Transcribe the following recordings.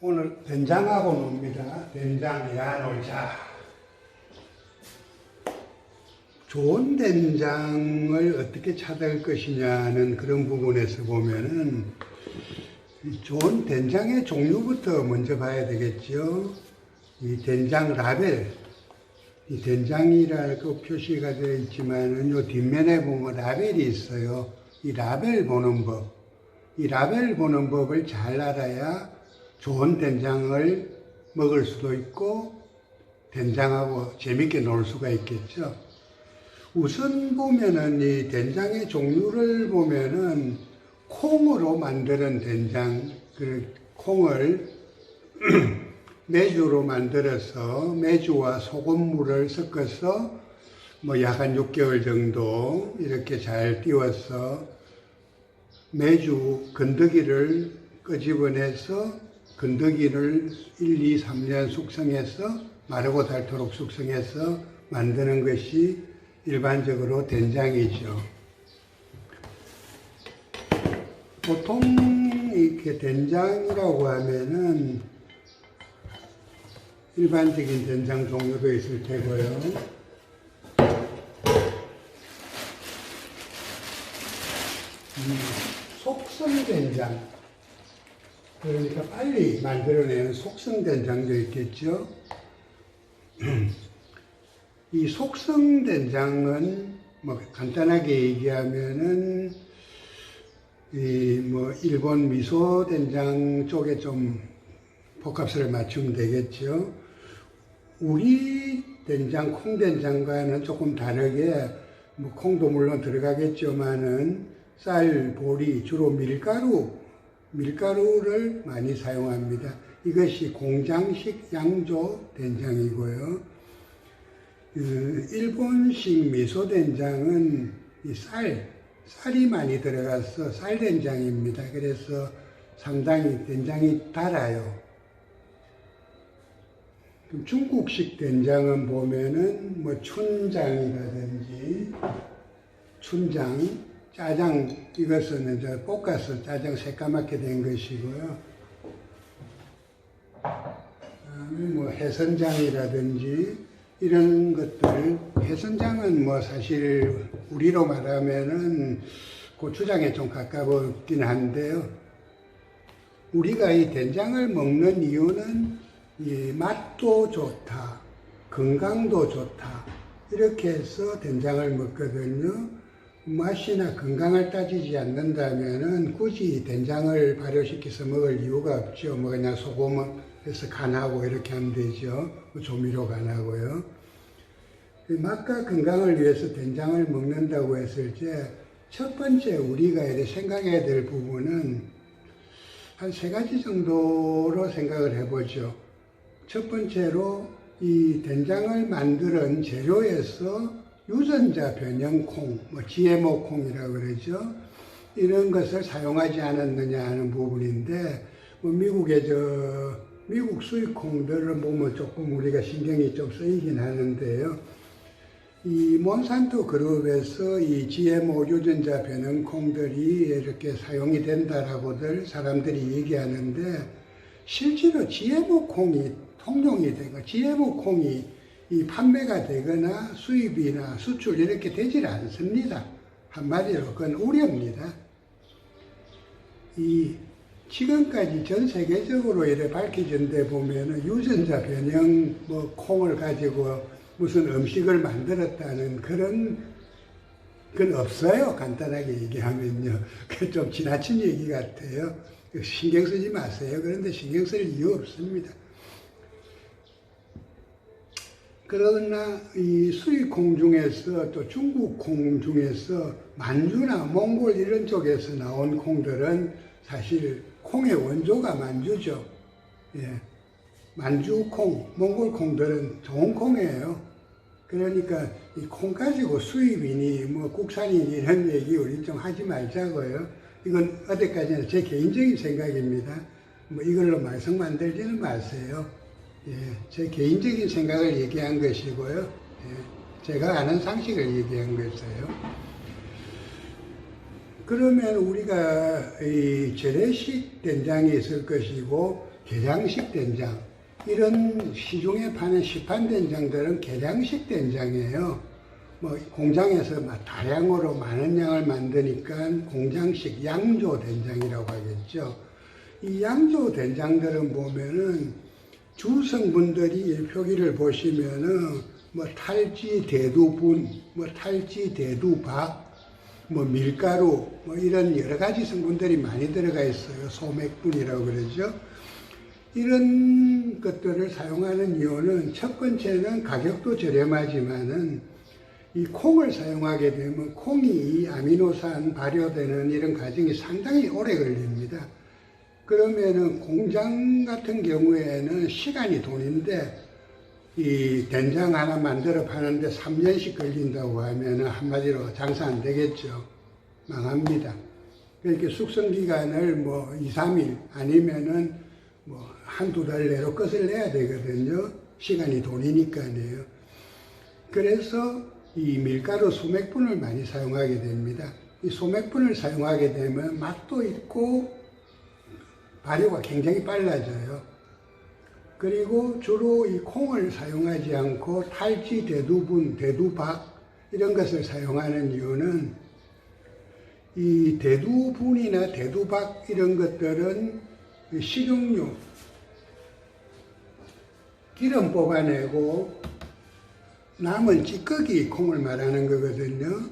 오늘 된장하고 놉니다. 된장 야놀자. 좋은 된장을 어떻게 찾을 것이냐는 그런 부분에서 보면은 좋은 된장의 종류부터 먼저 봐야 되겠죠. 이 된장 라벨, 이 된장이라고 표시가 되어 있지만은 요 뒷면에 보면 라벨이 있어요. 이 라벨 보는 법, 이 라벨 보는 법을 잘 알아야 좋은 된장을 먹을 수도 있고 된장하고 재밌게 놀 수가 있겠죠. 우선 보면은 이 된장의 종류를 보면은 콩으로 만드는 된장, 그 콩을 메주로 만들어서 메주와 소금물을 섞어서 뭐 약 한 6개월 정도 이렇게 잘 띄워서 메주 건더기를 끄집어내서 건더기를 1, 2, 3년 숙성해서 마르고 닳도록 숙성해서 만드는 것이 일반적으로 된장이죠. 보통 이렇게 된장이라고 하면은 일반적인 된장 종류도 있을 테고요. 속성된장, 그러니까 빨리 만들어내는 속성된장도 있겠죠. 이 속성된장은 뭐 간단하게 얘기하면은 이 뭐 일본 미소 된장 쪽에 좀 복합설을 맞추면 되겠죠. 우리 된장, 콩된장과는 조금 다르게 뭐 콩도 물론 들어가겠지만은 쌀, 보리, 주로 밀가루를 많이 사용합니다. 이것이 공장식 양조 된장이고요. 일본식 미소된장은 이 쌀이 많이 들어가서 쌀된장입니다. 그래서 상당히 된장이 달아요. 중국식 된장은 보면은 뭐 춘장이라든지 춘장, 짜장, 이것은 이제 볶아서 짜장 새까맣게 된 것이고요. 그다음에 뭐 해선장이라든지 이런 것들, 해선장은 뭐 사실 우리로 말하면은 고추장에 좀 가깝긴 한데요. 우리가 이 된장을 먹는 이유는 이 맛도 좋다, 건강도 좋다, 이렇게 해서 된장을 먹거든요. 맛이나 건강을 따지지 않는다면은 굳이 된장을 발효시켜서 먹을 이유가 없죠. 뭐 그냥 소금해서 간하고 이렇게 하면 되죠. 조미료 간하고요. 맛과 건강을 위해서 된장을 먹는다고 했을 때 첫 번째 우리가 생각해야 될 부분은 한 3가지 정도로 생각을 해보죠. 첫 번째로 이 된장을 만드는 재료에서 유전자 변형 콩, 뭐 GMO 콩이라고 그러죠. 이런 것을 사용하지 않았느냐 하는 부분인데, 뭐 미국 수입 콩들을 보면 조금 우리가 신경이 좀 쓰이긴 하는데요. 이 몬산토 그룹에서 이 GMO 유전자 변형 콩들이 이렇게 사용이 된다라고들 사람들이 얘기하는데, 실제로 GMO 콩이 통용이 되고 GMO 콩이 이 판매가 되거나 수입이나 수출 이렇게 되질 않습니다. 한마디로 그건 우려입니다. 이 지금까지 전 세계적으로 이래 밝혀진 데 보면은 유전자 변형 뭐 콩을 가지고 무슨 음식을 만들었다는 그런 건 없어요. 간단하게 얘기하면요. 그 좀 지나친 얘기 같아요. 신경 쓰지 마세요. 그런데 신경 쓸 이유 없습니다. 그러나 이 수입 콩 중에서 또 중국 콩 중에서 만주나 몽골 이런 쪽에서 나온 콩들은 사실 콩의 원조가 만주죠. 예. 만주 콩, 몽골 콩들은 좋은 콩이에요. 그러니까 이 콩 가지고 수입이니 뭐 국산이니 이런 얘기 우리 좀 하지 말자고요. 이건 어디까지나 제 개인적인 생각입니다. 뭐 이걸로 말썽 만들지는 마세요. 예, 제 개인적인 생각을 얘기한 것이고요. 예, 제가 아는 상식을 얘기한 것이에요. 그러면 우리가 이 재래식 된장이 있을 것이고 계량식 된장, 이런 시중에 파는 시판 된장들은 계량식 된장이에요. 뭐 공장에서 막 다량으로 많은 양을 만드니까 공장식 양조 된장이라고 하겠죠. 이 양조 된장들은 보면은 주성분들이 표기를 보시면은 뭐 탈지 대두분, 뭐 탈지 대두박, 뭐 밀가루, 뭐 이런 여러 가지 성분들이 많이 들어가 있어요. 소맥분이라고 그러죠. 이런 것들을 사용하는 이유는 첫 번째는 가격도 저렴하지만은 이 콩을 사용하게 되면 콩이 이 아미노산 발효되는 이런 과정이 상당히 오래 걸립니다. 그러면은 공장 같은 경우에는 시간이 돈인데 이 된장 하나 만들어 파는데 3년씩 걸린다고 하면은 한마디로 장사 안 되겠죠. 망합니다. 그러니까 숙성 기간을 뭐 2, 3일 아니면은 뭐 한두 달 내로 끝을 내야 되거든요. 시간이 돈이니까요. 그래서 이 밀가루 소맥분을 많이 사용하게 됩니다. 이 소맥분을 사용하게 되면 맛도 있고 발효가 굉장히 빨라져요. 그리고 주로 이 콩을 사용하지 않고 탈지 대두분, 대두박 이런 것을 사용하는 이유는 이 대두분이나 대두박 이런 것들은 식용유, 기름 뽑아내고 남은 찌꺼기 콩을 말하는 거거든요.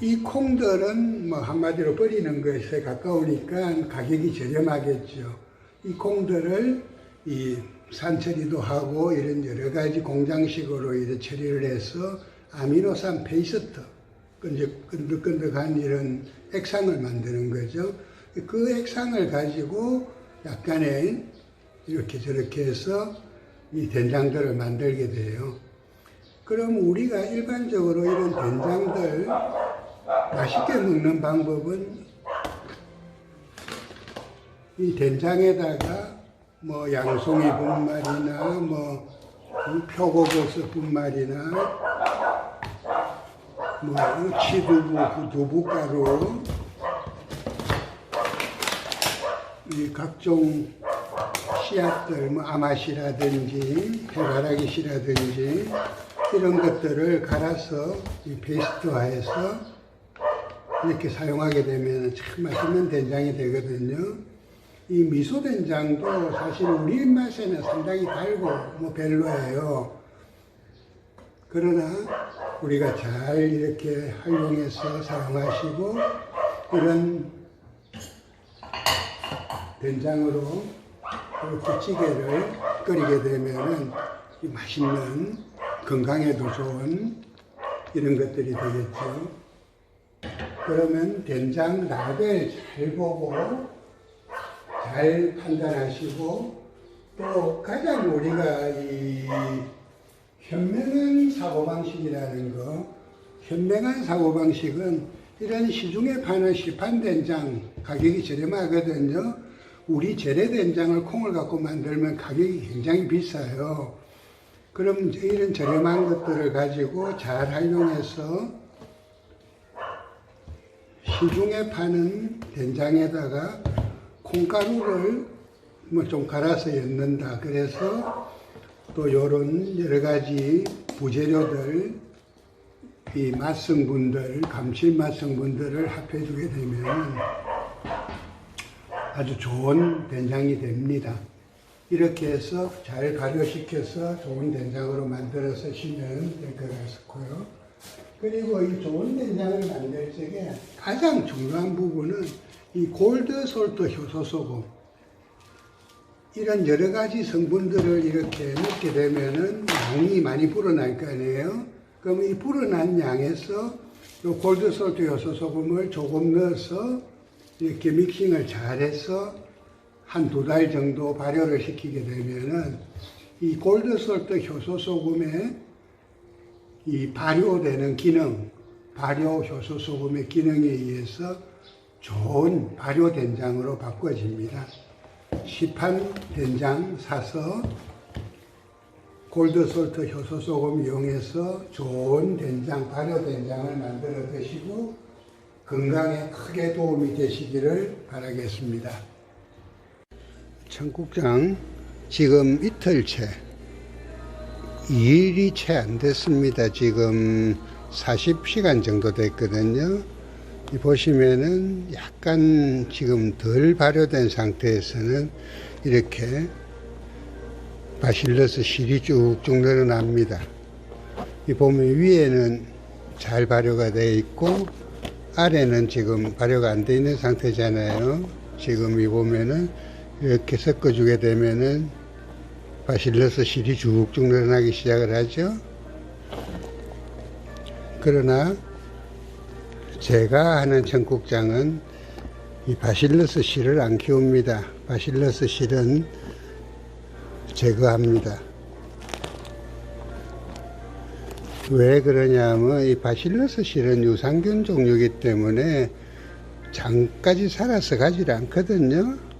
이 콩들은 뭐 한마디로 버리는 것에 가까우니까 가격이 저렴하겠죠. 이 콩들을 이 산처리도 하고 이런 여러 가지 공장식으로 이제 처리를 해서 아미노산 페이스트, 끈적끈적한 이런 액상을 만드는 거죠. 그 액상을 가지고 약간의 이렇게 저렇게 해서 이 된장들을 만들게 돼요. 그럼 우리가 일반적으로 이런 된장들 맛있게 먹는 방법은 이 된장에다가 뭐 양송이 분말이나 뭐 표고버섯 분말이나 뭐 치두부, 두부가루, 이 각종 씨앗들, 뭐 아마씨라든지 해바라기씨라든지 이런 것들을 갈아서 이 페이스트화해서 이렇게 사용하게 되면 참 맛있는 된장이 되거든요. 이 미소 된장도 사실 우리 입맛에는 상당히 달고 뭐 별로예요. 그러나 우리가 잘 이렇게 활용해서 사용하시고 이런 된장으로 이렇게 찌개를 끓이게 되면은 맛있는 건강에도 좋은 이런 것들이 되겠죠. 그러면 된장 라벨 잘 보고 잘 판단하시고 또 가장 우리가 이 현명한 사고방식이라는 거, 현명한 사고방식은 이런 시중에 파는 시판 된장 가격이 저렴하거든요. 우리 재래된장을 콩을 갖고 만들면 가격이 굉장히 비싸요. 그럼 이런 저렴한 것들을 가지고 잘 활용해서 시중에 파는 된장에다가 콩가루를 뭐 좀 갈아서 엮는다. 그래서 또 요런 여러 가지 부재료들, 이 맛성분들, 감칠맛 성분들을 합해주게 되면 아주 좋은 된장이 됩니다. 이렇게 해서 잘 발효시켜서 좋은 된장으로 만들어 쓰시면 될 것 같고요. 그리고 이 좋은 된장을 만들 적에 가장 중요한 부분은 이 골드솔트 효소소금, 이런 여러 가지 성분들을 이렇게 넣게 되면은 양이 많이 불어날 거 아니에요. 그럼 이 불어난 양에서 이 골드솔트 효소소금을 조금 넣어서 이렇게 믹싱을 잘해서 한 두 달 정도 발효를 시키게 되면은 이 골드솔트 효소소금의 이 발효되는 기능, 발효 효소소금의 기능에 의해서 좋은 발효 된장으로 바꿔집니다. 시판 된장 사서 골드솔트 효소소금 이용해서 좋은 된장, 발효 된장을 만들어 드시고 건강에 크게 도움이 되시기를 바라겠습니다. 청국장 지금 이틀째, 2일이 채 안 됐습니다. 지금 40시간 정도 됐거든요. 보시면은 약간 지금 덜 발효된 상태에서는 이렇게 바실러스 실이 쭉쭉 늘어납니다. 이 보면 위에는 잘 발효가 되어 있고 아래는 지금 발효가 안 되어 있는 상태잖아요. 지금 이 보면은 이렇게 섞어주게 되면은 바실러스 실이 쭉쭉 늘어나기 시작을 하죠. 그러나 제가 하는 청국장은 이 바실러스 실을 안 키웁니다. 바실러스 실은 제거합니다. 왜 그러냐면 이 바실러스 실은 유산균 종류이기 때문에 장까지 살아서 가지 않거든요.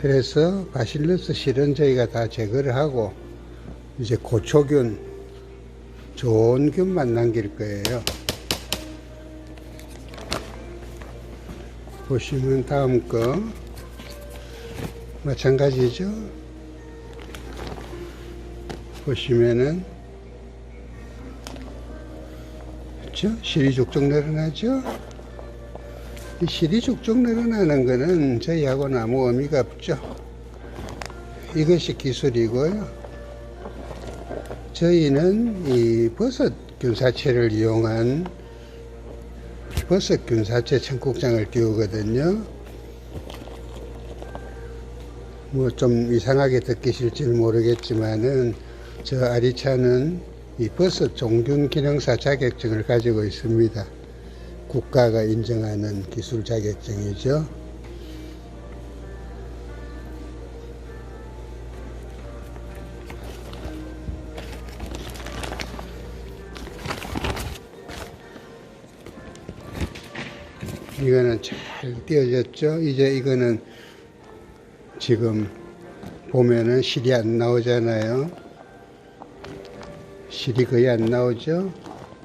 그래서 바실러스 실은 저희가 다 제거를 하고 이제 고초균, 좋은 균만 남길 거예요. 보시면 다음 거 마찬가지죠. 보시면은 그렇죠? 실이 쭉쭉 늘어나죠. 이 실이 쭉쭉 늘어나는 거는 저희하고는 아무 의미가 없죠. 이것이 기술이고요. 저희는 이 버섯 균사체를 이용한 버섯 균사체 청국장을 띄우거든요. 뭐 좀 이상하게 듣기실지는 모르겠지만은 저 아리차는 이 버섯 종균 기능사 자격증을 가지고 있습니다. 국가가 인정하는 기술 자격증이죠. 이거는 잘 띄어졌죠. 이제 이거는 지금 보면은 실이 안 나오잖아요. 실이 거의 안 나오죠.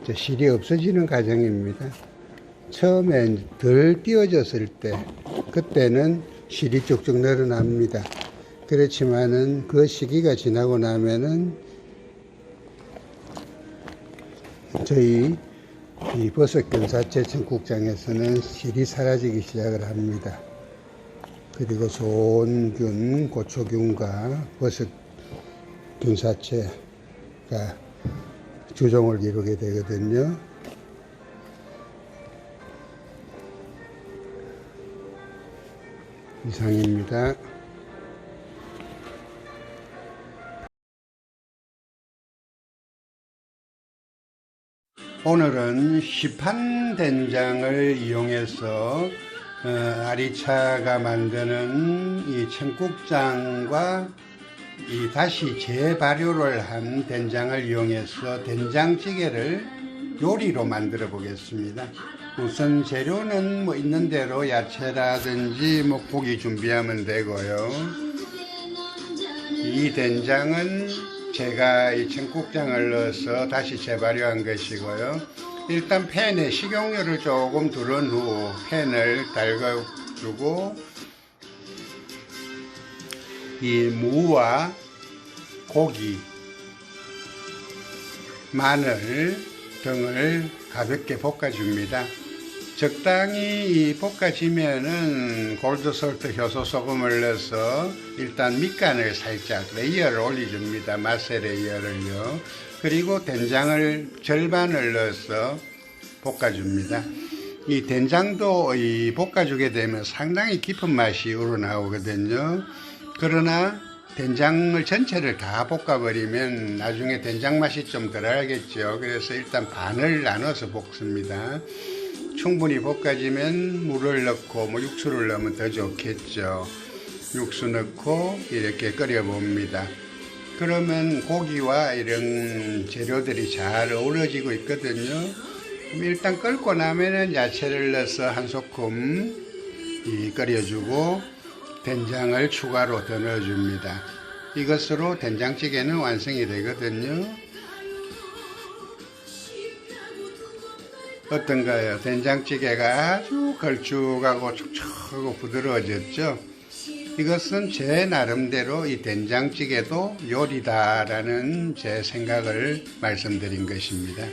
이제 실이 없어지는 과정입니다. 처음엔 덜 띄어졌을 때 그때는 실이 쭉쭉 늘어납니다. 그렇지만은 그 시기가 지나고 나면은 저희 이 버섯 균사체 청국장에서는 실이 사라지기 시작을 합니다. 그리고 좋은 균, 고초균과 버섯 균사체가 주종을 이루게 되거든요. 이상입니다. 오늘은 시판 된장을 이용해서 아리차가 만드는 이 청국장과 이 다시 재발효를 한 된장을 이용해서 된장찌개를 요리로 만들어 보겠습니다. 우선 재료는 뭐 있는 대로 야채라든지 뭐 고기 준비하면 되고요. 이 된장은 제가 이 청국장을 넣어서 다시 재발효한 것이고요. 일단 팬에 식용유를 조금 두른 후 팬을 달궈주고 이 무와 고기, 마늘 등을 가볍게 볶아줍니다. 적당히 볶아지면은 골드솔트 효소 소금을 넣어서 일단 밑간을 살짝 레이어를 올려줍니다. 맛의 레이어를요. 그리고 된장을 절반을 넣어서 볶아줍니다. 이 된장도 이 볶아주게 되면 상당히 깊은 맛이 우러나오거든요. 그러나 된장을 전체를 다 볶아버리면 나중에 된장 맛이 좀 덜하겠죠. 그래서 일단 반을 나눠서 볶습니다. 충분히 볶아지면 물을 넣고 뭐 육수를 넣으면 더 좋겠죠. 육수 넣고 이렇게 끓여 봅니다. 그러면 고기와 이런 재료들이 잘 어우러지고 있거든요. 그럼 일단 끓고 나면은 야채를 넣어서 한 소끔 끓여주고 된장을 추가로 더 넣어줍니다. 이것으로 된장찌개는 완성이 되거든요. 어떤가요? 된장찌개가 아주 걸쭉하고 촉촉하고 부드러워졌죠? 이것은 제 나름대로 이 된장찌개도 요리다라는 제 생각을 말씀드린 것입니다.